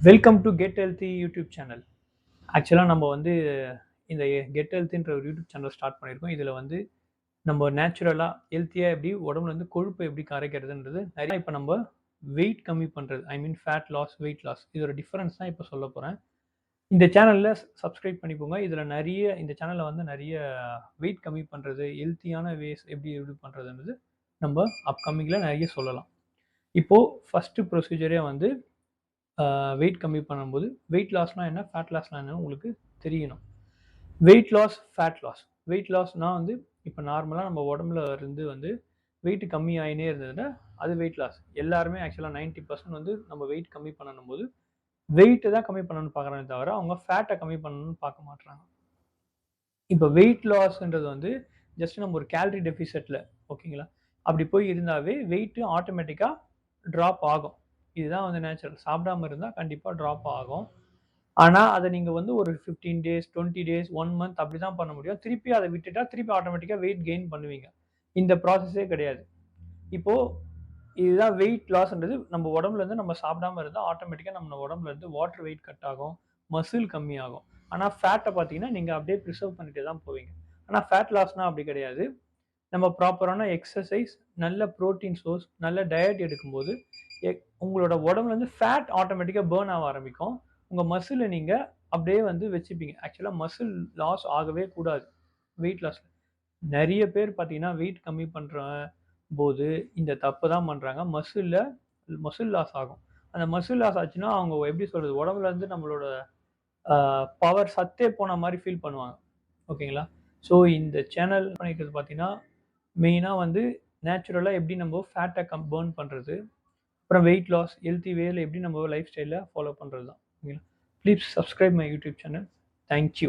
Welcome to get healthy YouTube channel. ஆக்சுவலாக நம்ம வந்து இந்த கெட் ஹெல்த்தின்ற ஒரு யூடியூப் சேனல் ஸ்டார்ட் பண்ணியிருக்கோம். இதில் வந்து நம்ம நேச்சுரலாக ஹெல்த்தியாக எப்படி உடம்புல வந்து கொழுப்பை எப்படி கரைக்கிறதுன்றது நிறையா இப்போ நம்ம வெயிட் கம்மி பண்ணுறது ஃபேட் லாஸ் வெயிட் லாஸ் இதோட டிஃப்ரென்ஸ் தான் இப்போ சொல்ல போகிறேன். இந்த சேனலில் சப்ஸ்கிரைப் பண்ணிக்கோங்க. இதில் இந்த சேனலில் வந்து நிறைய வெயிட் கம்மி பண்ணுறது ஹெல்த்தியான வேஸ் எப்படி எப்படி பண்ணுறதுன்றது நம்ம அப்கமிங்கில் நிறைய சொல்லலாம். இப்போது ஃபஸ்ட்டு ப்ரொசீஜரே வந்து வெயிட் கம்மி பண்ணும்போது வெயிட் லாஸ்னால் என்ன, ஃபேட் லாஸ்னால் என்ன உங்களுக்கு தெரியணும். Weight loss, fat loss. Weight லாஸ்னால் வந்து இப்போ நார்மலாக நம்ம உடம்புல இருந்து வந்து வெயிட் கம்மி ஆகினே இருந்ததுன்னா அது வெயிட் லாஸ். எல்லாருமே ஆக்சுவலாக 90% வந்து நம்ம வெயிட் கம்மி பண்ணணும் போது வெயிட்டை தான் கம்மி பண்ணணும்னு பார்க்குறாங்க தவிர அவங்க ஃபேட்டை கம்மி பண்ணணும்னு பார்க்க மாட்டுறாங்க. இப்போ வெயிட் லாஸ்ன்றது வந்து ஜஸ்ட் நம்ம ஒரு கேலரி டெஃபிசிட்டில் ஓகேங்களா, அப்படி போய் இருந்தாவே வெயிட்டு ஆட்டோமேட்டிக்காக ட்ராப் ஆகும். இதுதான் வந்து நேச்சுரல். சாப்பிடாம இருந்தால் கண்டிப்பாக ட்ராப் ஆகும். ஆனால் அதை நீங்கள் வந்து ஒரு 15 டேஸ் 20 டேஸ் 1 மந்த் அப்படி தான் பண்ண முடியும். திருப்பி அதை விட்டுட்டா திருப்பி ஆட்டோமேட்டிக்காக வெயிட் கெயின் பண்ணுவீங்க. இந்த ப்ராசஸே கிடையாது. இப்போது இதுதான் வெயிட் லாஸ்ன்றது. நம்ம உடம்புல இருந்து நம்ம சாப்பிடாம இருந்தால் ஆட்டோமேட்டிக்காக நம்ம உடம்புல இருந்து வாட்டர் வெயிட் கட் ஆகும், மசில் கம்மியாகும். ஆனால் ஃபேட்டை பார்த்தீங்கன்னா நீங்கள் அப்படியே ப்ரிசர்வ் பண்ணிட்டு தான் போவீங்க. ஆனால் ஃபேட் லாஸ்னால் அப்படி கிடையாது. நம்ம ப்ராப்பரான எக்ஸசைஸ், நல்ல ப்ரோட்டீன் சோர்ஸ், நல்ல டயட் எடுக்கும்போது உங்களோட உடம்புலேருந்து ஃபேட் ஆட்டோமேட்டிக்காக பேர்ன் ஆக ஆரம்பிக்கும். உங்கள் மசிலை நீங்கள் அப்படியே வந்து வச்சுப்பீங்க. ஆக்சுவலாக மசில் லாஸ் ஆகவே கூடாது வெயிட் லாஸில். நிறைய பேர் பார்த்தீங்கன்னா வெயிட் கம்மி பண்ணுற போது இந்த தப்பு தான் பண்ணுறாங்க. மசில் லாஸ் ஆகும். அந்த மசில் லாஸ் ஆச்சுன்னா அவங்க எப்படி சொல்கிறது, உடம்புலேருந்து நம்மளோட பவர் சத்தே போன மாதிரி ஃபீல் பண்ணுவாங்க. ஓகேங்களா? ஸோ இந்த சேனல் பண்ணிக்கிறது பார்த்தீங்கன்னா மெயினாக வந்து நேச்சுரலாக எப்படி நம்ம ஃபேட்டை பர்ன் பண்ணுறது, அப்புறம் வெயிட் லாஸ் ஹெல்த்தி வேல எப்படி நம்ம லைஃப் ஸ்டைலில் ஃபாலோ பண்ணுறது தான். ஓகேங்களா? Please subscribe my YouTube channel. Thank you.